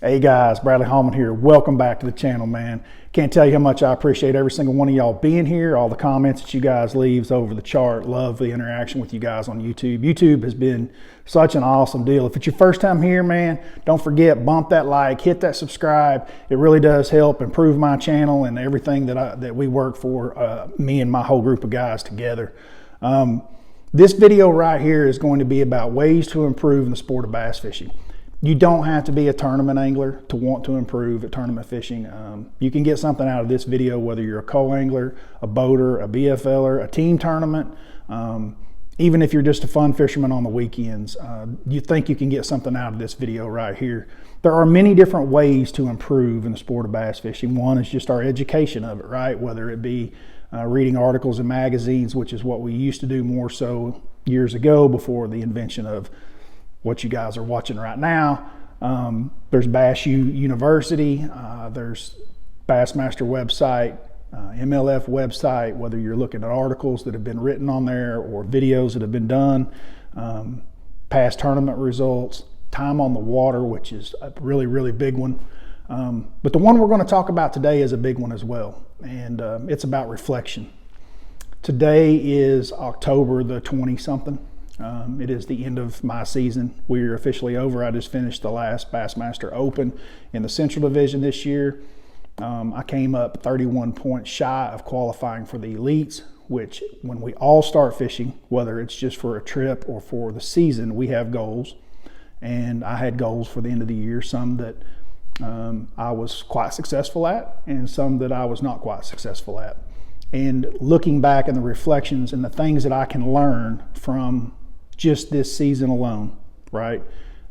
Hey guys, Bradley Hallman here. Welcome back to the channel, man. Can't tell you how much I appreciate every single one of y'all being here, all the comments that you guys leave over the chart. Love the interaction with you guys on YouTube. YouTube has been such an awesome deal. If it's your first time here, man, don't forget, bump that like, hit that subscribe. It really does help improve my channel and everything that we work for, me and my whole group of guys together. This video right here is going to be about ways to improve in the sport of bass fishing. You don't have to be a tournament angler to want to improve at tournament fishing. You can get something out of this video, whether you're a co-angler, a boater, a BFLer, a team tournament, even if you're just a fun fisherman on the weekends. You think you can get something out of this video right here. There are many different ways to improve in the sport of bass fishing. One is just our education of it, right? Whether it be reading articles in magazines, which is what we used to do more so years ago before the invention of what you guys are watching right now. There's Bass U University, there's Bassmaster website, MLF website, whether you're looking at articles that have been written on there or videos that have been done, past tournament results, time on the water, which is a really, really big one. But the one we're going to talk about today is a big one as well, and it's about reflection. Today is October the 20-something. It is the end of my season. We're officially over. I just finished the last Bassmaster Open in the Central Division this year. I came up 31 points shy of qualifying for the elites, which when we all start fishing, whether it's just for a trip or for the season, we have goals. And I had goals for the end of the year, some that I was quite successful at and some that I was not quite successful at. And looking back in the reflections and the things that I can learn from just this season alone, right?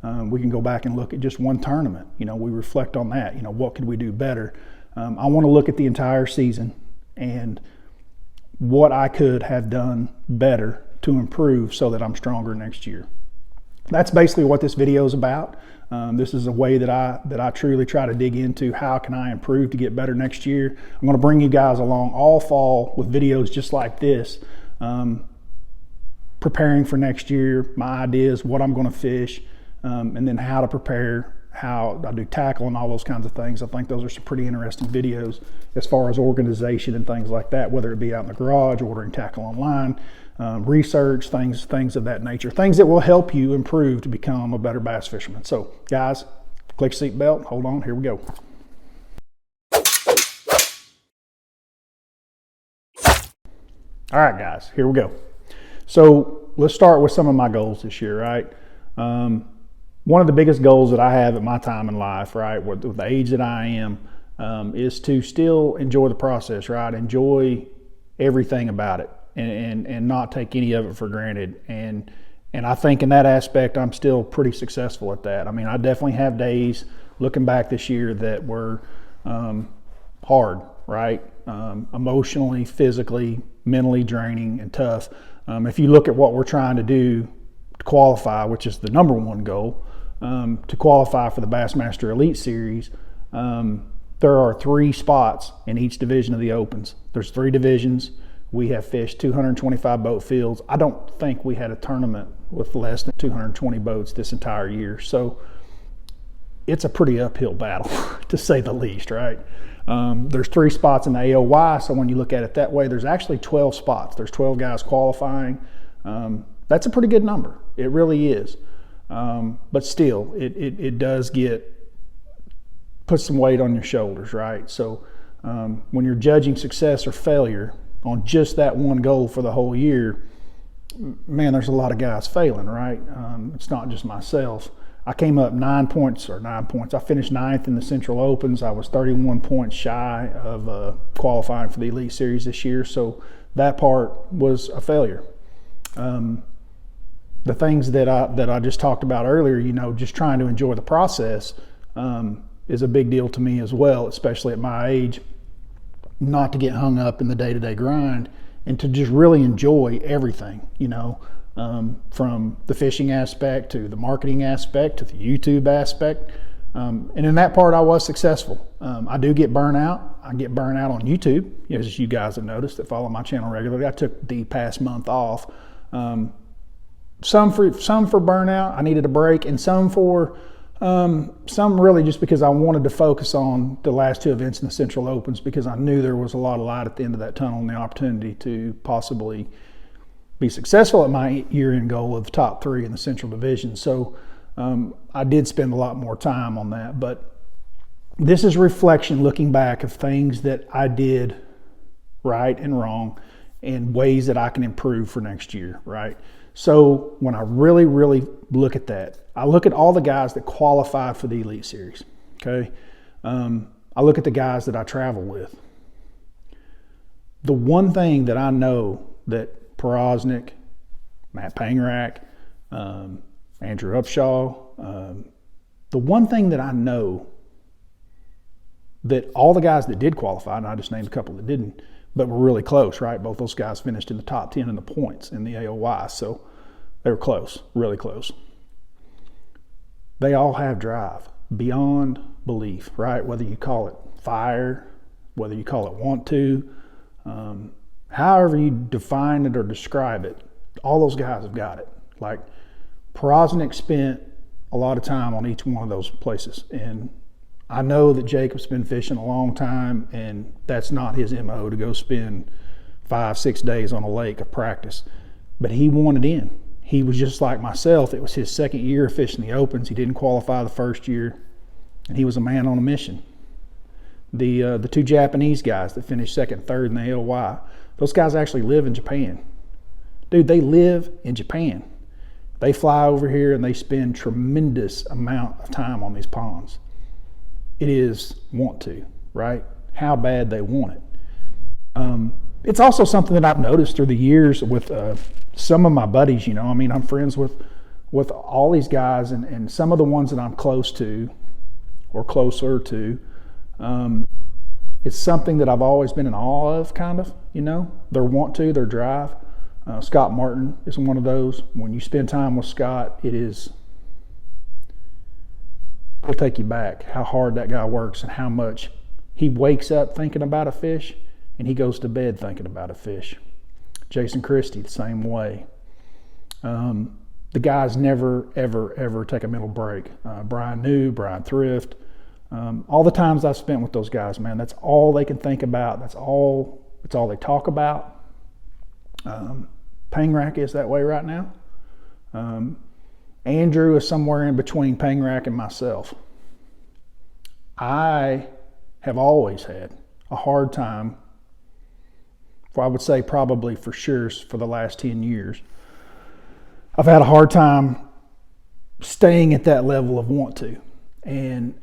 We can go back and look at just one tournament. You know, we reflect on that. You know, what could we do better? I want to look at the entire season and what I could have done better to improve so that I'm stronger next year. That's basically what this video is about. This is a way that I truly try to dig into how can I improve to get better next year. I'm going to bring you guys along all fall with videos just like this, preparing for next year, my ideas, what I'm going to fish, and then how to prepare, how I do tackle and all those kinds of things. I think those are some pretty interesting videos as far as organization and things like that, whether it be out in the garage, ordering tackle online, research, things of that nature, things that will help you improve to become a better bass fisherman. So guys, click seatbelt, hold on, here we go. All right guys, here we go. So let's start with some of my goals this year, right? One of the biggest goals that I have at my time in life, right, with the age that I am, is to still enjoy the process, right? Enjoy everything about it and not take any of it for granted. And I think in that aspect, I'm still pretty successful at that. I mean, I definitely have days looking back this year that were hard, right? Emotionally, physically, mentally draining and tough. If you look at what we're trying to do to qualify, which is the number one goal, to qualify for the Bassmaster Elite Series, there are 3 spots in each division of the Opens. There's 3 divisions. We have fished 225 boat fields. I don't think we had a tournament with less than 220 boats this entire year. So it's a pretty uphill battle, to say the least, right? There's 3 spots in the AOY, so when you look at it that way, there's actually 12 spots. There's 12 guys qualifying. That's a pretty good number. It really is. But still, it does put some weight on your shoulders, right? So when you're judging success or failure on just that one goal for the whole year, man, there's a lot of guys failing, right? It's not just myself. I came up 9 points. I finished 9th in the Central Opens. I was 31 points shy of qualifying for the Elite Series this year, so that part was a failure. The things that I just talked about earlier, you know, just trying to enjoy the process is a big deal to me as well, especially at my age, not to get hung up in the day-to-day grind and to just really enjoy everything, you know. From the fishing aspect to the marketing aspect to the YouTube aspect. And in that part, I was successful. I do get burnt out. I get burnt out on YouTube, as you guys have noticed that follow my channel regularly. I took the past month off some for burnout. I needed a break, and some really just because I wanted to focus on the last 2 events in the Central Opens, because I knew there was a lot of light at the end of that tunnel and the opportunity to possibly be successful at my year-end goal of top 3 in the Central Division. So I did spend a lot more time on that. But this is reflection, looking back, of things that I did right and wrong and ways that I can improve for next year, right? So when I really, really look at that, I look at all the guys that qualified for the Elite Series, okay? I look at the guys that I travel with. The one thing that I know that Porosnik, Matt Pangrac, Andrew Upshaw, the one thing that I know that all the guys that did qualify, and I just named a couple that didn't, but were really close, right? Both those guys finished in the top 10 in the points in the AOY, so they were close, really close. They all have drive beyond belief, right? Whether you call it fire, whether you call it want to, however you define it or describe it, all those guys have got it. Like, Porosnik spent a lot of time on each one of those places, and I know that Jacob's been fishing a long time, and that's not his MO to go spend 5-6 days on a lake of practice, but he wanted in. He was just like myself. It was his second year of fishing the Opens. He didn't qualify the first year, and he was a man on a mission. The 2 Japanese guys that finished second, third in the AOY, those guys actually live in Japan. Dude, they live in Japan. They fly over here and they spend tremendous amount of time on these ponds. It is want to, right? How bad they want it. It's also something that I've noticed through the years with some of my buddies. I mean, I'm friends with all these guys, and some of the ones that I'm close to or closer to, it's something that I've always been in awe of, kind of, their want to, their drive. Scott Martin is one of those. When you spend time with Scott, it'll take you back how hard that guy works and how much he wakes up thinking about a fish and he goes to bed thinking about a fish. Jason Christie, the same way. The guys never, ever, ever take a mental break. Brian New, Brian Thrift, all the times I've spent with those guys, man, that's all they can think about. That's all they talk about. Pangrac is that way right now. Andrew is somewhere in between Pangrac and myself. I have always had a hard time, I would say probably for sure for the last 10 years, I've had a hard time staying at that level of want to. And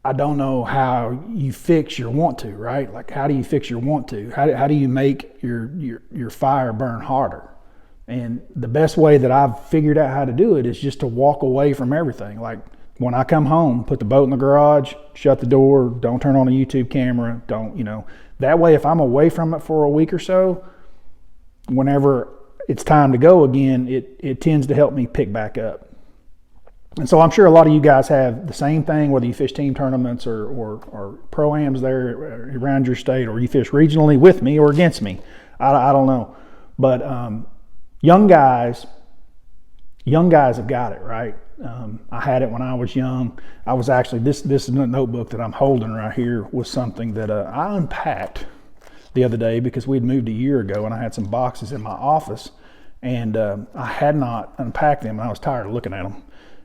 I don't know how you fix your want to, right? Like, how do you fix your want to? How do you make your fire burn harder? And the best way that I've figured out how to do it is just to walk away from everything. Like, when I come home, put the boat in the garage, shut the door, don't turn on a YouTube camera, that way if I'm away from it for a week or so, whenever it's time to go again, it tends to help me pick back up. And so I'm sure a lot of you guys have the same thing, whether you fish team tournaments or pro-ams there around your state, or you fish regionally with me or against me. I don't know. But young guys have got it, right? I had it when I was young. I was actually, this notebook that I'm holding right here was something that I unpacked the other day because we'd moved a year ago and I had some boxes in my office, and I had not unpacked them and I was tired of looking at them.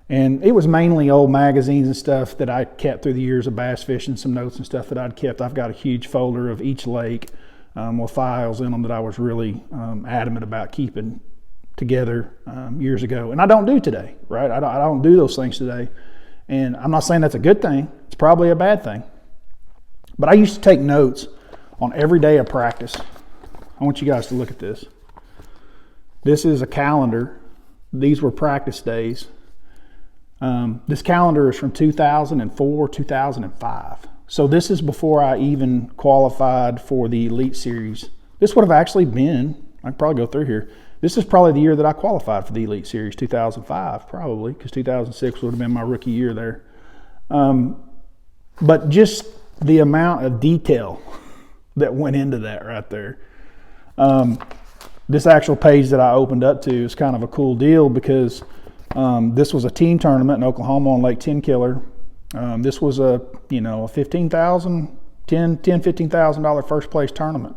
And it was mainly old magazines and stuff that I kept through the years of bass fishing, some notes and stuff that I'd kept. I've got a huge folder of each lake with files in them that I was really adamant about keeping together years ago. And I don't do today, right? I don't do those things today. And I'm not saying that's a good thing. It's probably a bad thing. But I used to take notes on every day of practice. I want you guys to look at this. This is a calendar. These were practice days. This calendar is from 2004, 2005. So this is before I even qualified for the Elite Series. This would have actually been, I could probably go through here. This is probably the year that I qualified for the Elite Series, 2005, probably, because 2006 would have been my rookie year there. But just the amount of detail that went into that right there. this actual page that I opened up to is kind of a cool deal because this was a team tournament in Oklahoma on Lake Tenkiller. This was a $15,000 first place tournament.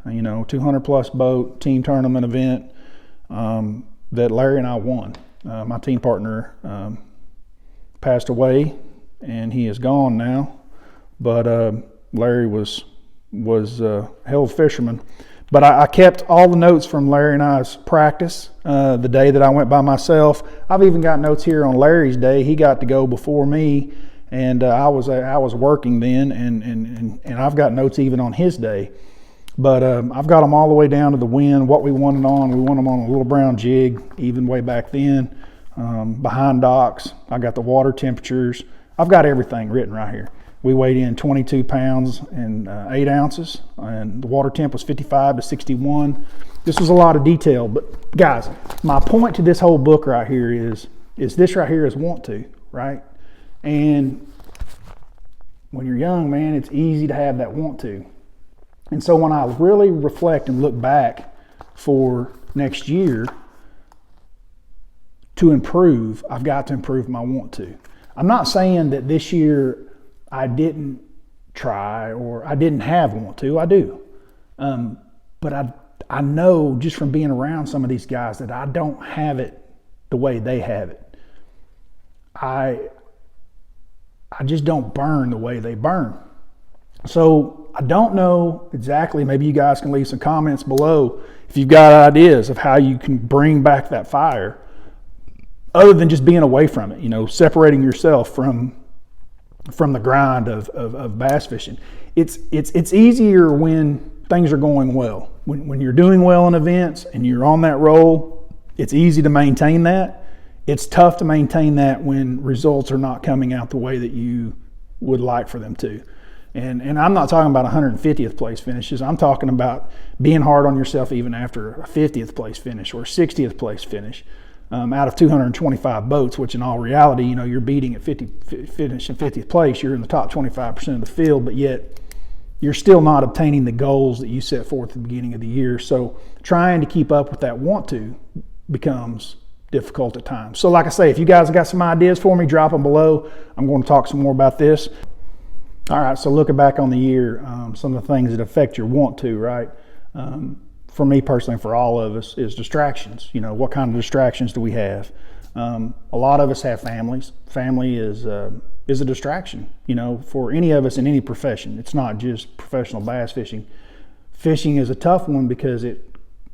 200 plus boat team tournament event that Larry and I won. My team partner passed away and he is gone now, but Larry was a hell of a fisherman. But I kept all the notes from Larry and I's practice the day that I went by myself. I've even got notes here on Larry's day. He got to go before me, and I was working then, and I've got notes even on his day. But I've got them all the way down to the wind, what we won it on. We won them on a little brown jig, even way back then, behind docks. I got the water temperatures. I've got everything written right here. We weighed in 22 pounds and 8 ounces, and the water temp was 55 to 61. This was a lot of detail, but guys, my point to this whole book right here is this right here is want to, right? And when you're young, man, it's easy to have that want to. And so when I really reflect and look back for next year to improve, I've got to improve my want to. I'm not saying that this year I didn't try or I didn't have want to. I do. But I know just from being around some of these guys that I don't have it the way they have it. I just don't burn the way they burn. So I don't know exactly, maybe you guys can leave some comments below if you've got ideas of how you can bring back that fire other than just being away from it, separating yourself from the grind of bass fishing. It's easier when things are going well. When you're doing well in events and you're on that roll, it's easy to maintain that. It's tough to maintain that when results are not coming out the way that you would like for them to. And I'm not talking about 150th place finishes. I'm talking about being hard on yourself even after a 50th place finish or 60th place finish. Out of 225 boats, which in all reality, you're beating at finishing 50th place, you're in the top 25% of the field, but yet you're still not obtaining the goals that you set forth at the beginning of the year. So trying to keep up with that want to becomes difficult at times. So like I say, if you guys have got some ideas for me, drop them below. I'm going to talk some more about this. All right, so looking back on the year, some of the things that affect your want to, right? For me personally, for all of us, is distractions. What kind of distractions do we have? A lot of us have families. Family is a distraction, for any of us in any profession. It's not just professional bass fishing. Fishing is a tough one because it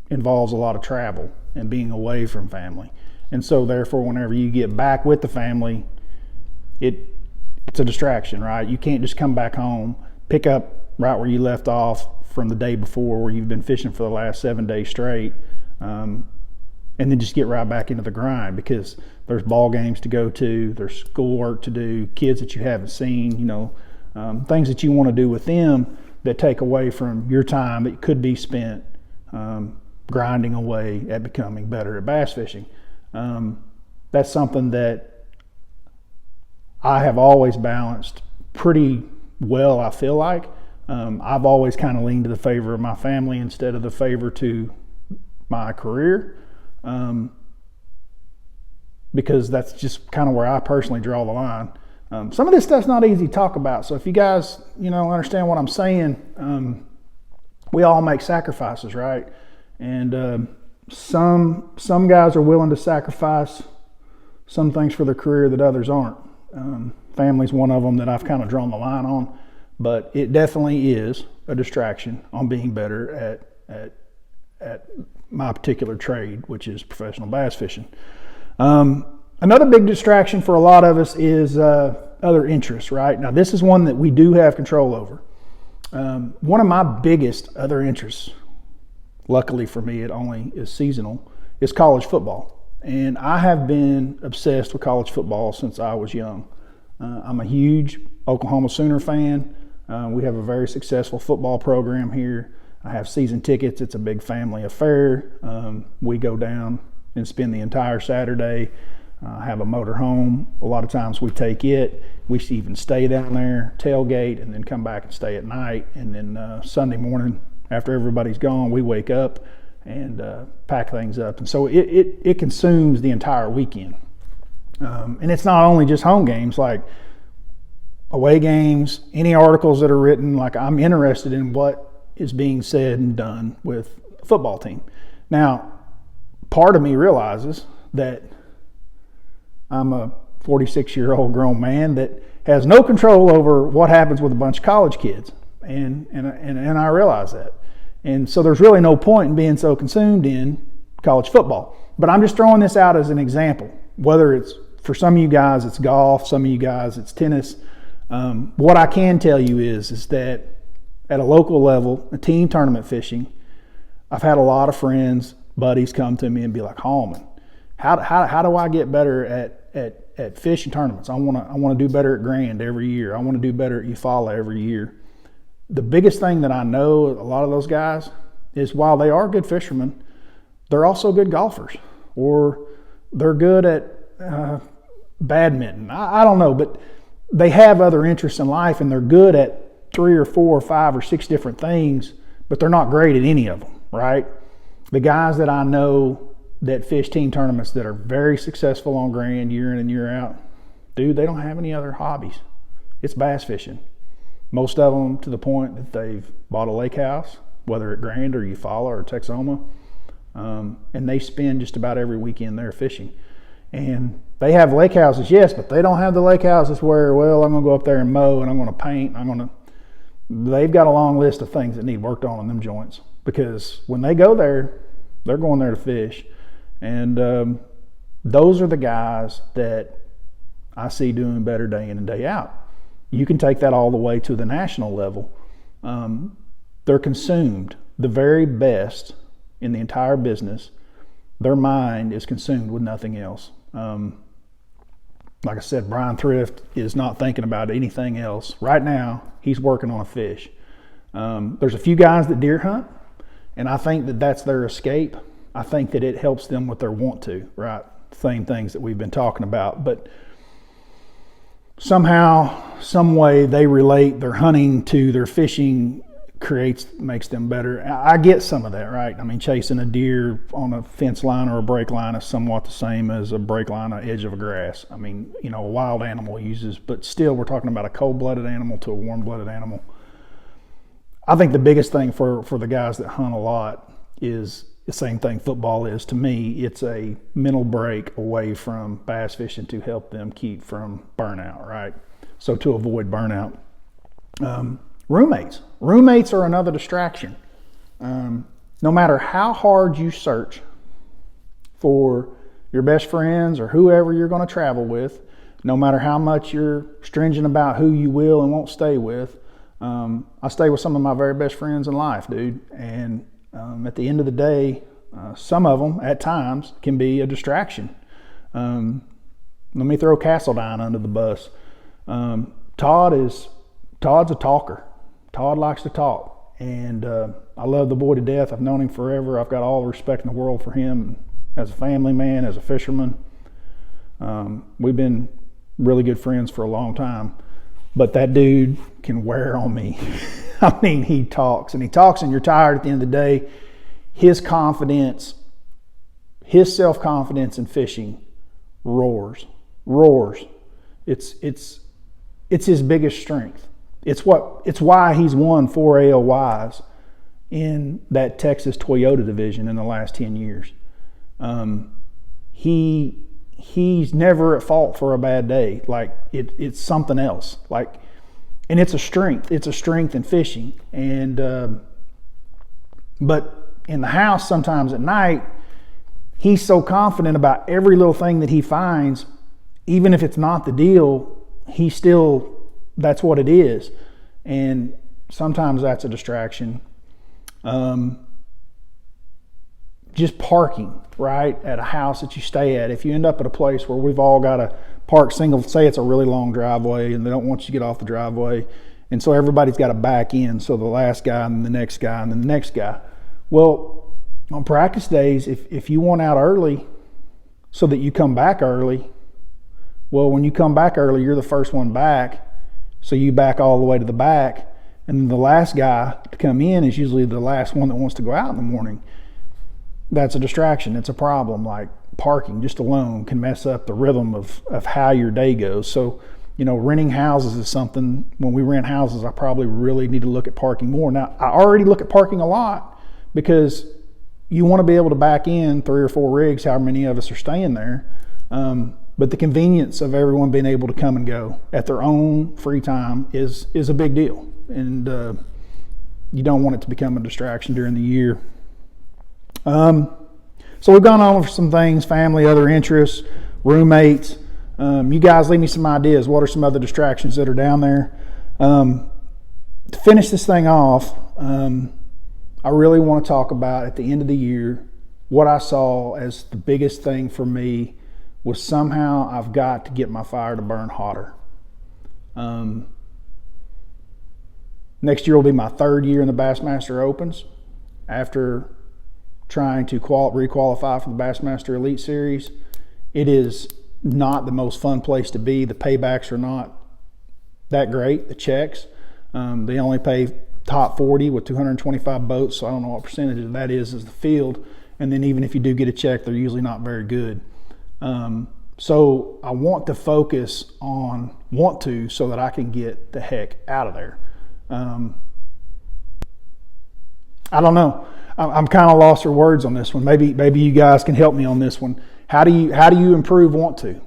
involves a lot of travel and being away from family. And so therefore, whenever you get back with the family, it's a distraction, right? You can't just come back home, pick up right where you left off from the day before where you've been fishing for the last 7 days straight, and then just get right back into the grind because there's ball games to go to, there's schoolwork to do, kids that you haven't seen, things that you want to do with them that take away from your time that could be spent grinding away at becoming better at bass fishing. That's something that I have always balanced pretty well, I feel like. I've always kind of leaned to the favor of my family instead of the favor to my career, because that's just kind of where I personally draw the line. Some of this stuff's not easy to talk about, so if you guys, understand what I'm saying, we all make sacrifices, right? And some guys are willing to sacrifice some things for their career that others aren't. Family's one of them that I've kind of drawn the line on. But it definitely is a distraction on being better at my particular trade, which is professional bass fishing. Another big distraction for a lot of us is other interests, right? Now, this is one that we do have control over. One of my biggest other interests, luckily for me, it only is seasonal, is college football. And I have been obsessed with college football since I was young. I'm a huge Oklahoma Sooner fan. We have a very successful football program here. I have season tickets. It's a big family affair. We go down and spend the entire Saturday. Have a motor home. A lot of times we take it. We even stay down there, tailgate, and then come back and stay at night. And then Sunday morning, after everybody's gone, we wake up and pack things up. And so it consumes the entire weekend. And it's not only just home games, like away games, any articles that are written. Like, I'm interested in what is being said and done with the football team. Now, part of me realizes that I'm a 46-year-old grown man that has no control over what happens with a bunch of college kids, and I realize that. And so there's really no point in being so consumed in college football. But I'm just throwing this out as an example. Whether it's, for some of you guys, it's golf, some of you guys, it's tennis. What I can tell you is that at a local level, a team tournament fishing, I've had a lot of friends, buddies come to me and be like, Hallman, how do I get better at fishing tournaments? I want to do better at Grand every year. I want to do better at Eufaula every year. The biggest thing that I know a lot of those guys is, while they are good fishermen, they're also good golfers, or they're good at badminton. I don't know, but they have other interests in life, and they're good at 3 or 4 or 5 or 6 different things, but they're not great at any of them, right? The guys that I know that fish team tournaments that are very successful on Grand year in and year out, dude, they don't have any other hobbies. It's bass fishing. Most of them to the point that they've bought a lake house, whether at Grand or Eufaula or Texoma, and they spend just about every weekend there fishing. And they have lake houses, yes, but they don't have the lake houses where, well, I'm going to go up there and mow, and I'm going to paint. They've got a long list of things that need worked on in them joints, because when they go there, they're going there to fish. And those are the guys that I see doing better day in and day out. You can take that all the way to the national level. They're consumed. The very best in the entire business, their mind is consumed with nothing else. Like I said, Brian Thrift is not thinking about anything else. Right now, he's working on a fish. There's a few guys that deer hunt, and I think that that's their escape. I think that it helps them with their want to, right? Same things that we've been talking about. But somehow, some way, they relate their hunting to their fishing, makes them better. I get some of that, right? I mean, chasing a deer on a fence line or a brake line is somewhat the same as a brake line on the edge of a grass. I mean, a wild animal uses, but still we're talking about a cold-blooded animal to a warm-blooded animal. I think the biggest thing for the guys that hunt a lot is the same thing football is to me. It's a mental break away from bass fishing to help them keep from burnout, right? So to avoid burnout. Roommates are another distraction. No matter how hard you search for your best friends or whoever you're going to travel with, no matter how much you're stringent about who you will and won't stay with, I stay with some of my very best friends in life, dude. And at the end of the day, some of them at times can be a distraction. Let me throw Castledine under the bus. Todd's a talker. Todd likes to talk, and I love the boy to death. I've known him forever. I've got all the respect in the world for him as a family man, as a fisherman. We've been really good friends for a long time, but that dude can wear on me. I mean, he talks, and you're tired at the end of the day. His confidence, his self-confidence in fishing roars. It's his biggest strength. It's why he's won 4 AOYs in that Texas Toyota division in the last 10 years. He's never at fault for a bad day. Like it's something else. And it's a strength. It's a strength in fishing. And but in the house, sometimes at night, he's so confident about every little thing that he finds, even if it's not the deal, that's what it is. And sometimes that's a distraction. Just parking, right, at a house that you stay at. If you end up at a place where we've all got to park single, say it's a really long driveway and they don't want you to get off the driveway, and so everybody's got to back in, so the last guy and the next guy and then the next guy. Well, on practice days, if you want out early so that you come back early, well, when you come back early, you're the first one back, so you back all the way to the back, and the last guy to come in is usually the last one that wants to go out in the morning. that's a distraction. It's a problem. Like parking just alone can mess up the rhythm of how your day goes. So, renting houses is something. When we rent houses, I probably really need to look at parking more. Now, I already look at parking a lot because you want to be able to back in 3 or 4 rigs, however many of us are staying there. But the convenience of everyone being able to come and go at their own free time is a big deal. And you don't want it to become a distraction during the year. So we've gone over some things: family, other interests, roommates. You guys leave me some ideas. What are some other distractions that are down there? To finish this thing off, I really want to talk about, at the end of the year, what I saw as the biggest thing for me was somehow I've got to get my fire to burn hotter. Next year will be my 3rd year in the Bassmaster Opens after trying to requalify for the Bassmaster Elite Series. It is not the most fun place to be. The paybacks are not that great, the checks. They only pay top 40 with 225 boats, so I don't know what percentage of that is the field. And then even if you do get a check, they're usually not very good. So I want to focus on, so that I can get the heck out of there. I don't know. I'm kind of lost for words on this one. Maybe you guys can help me on this one. How do you improve want to?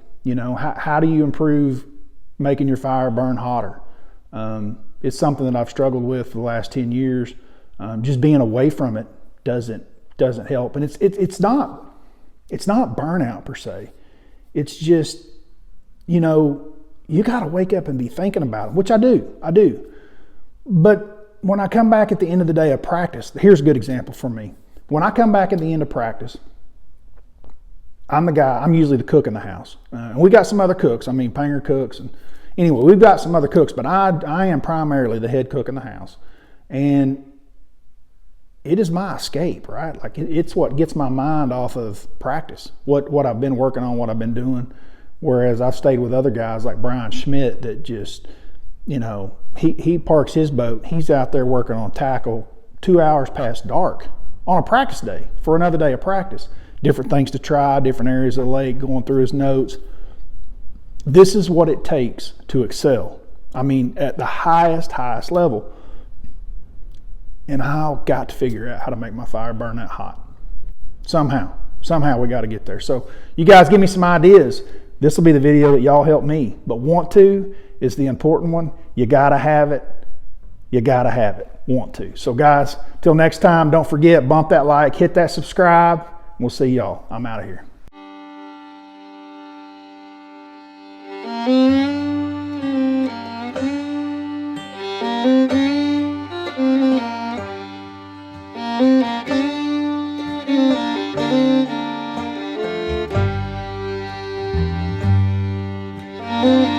How do you improve making your fire burn hotter? It's something that I've struggled with for the last 10 years. Just being away from it doesn't help. And it's not burnout per se. It's just, you got to wake up and be thinking about it, which I do. But when I come back at the end of the day of practice, here's a good example for me. When I come back at the end of practice, I'm usually the cook in the house. And we got some other cooks, panger cooks. And anyway, we've got some other cooks, but I am primarily the head cook in the house. And it is my escape, right? Like it's what gets my mind off of practice, what I've been working on, what I've been doing. Whereas I've stayed with other guys like Brian Schmidt that just, he parks his boat. He's out there working on tackle 2 hours past dark on a practice day for another day of practice. Different things to try, different areas of the lake, going through his notes. This is what it takes to excel. At the highest level. And I've got to figure out how to make my fire burn that hot. Somehow we got to get there. So you guys give me some ideas. This will be the video that y'all help me. But want to is the important one. You got to have it. Want to. So guys, till next time, don't forget, bump that like, hit that subscribe. We'll see y'all. I'm out of here. Thank you.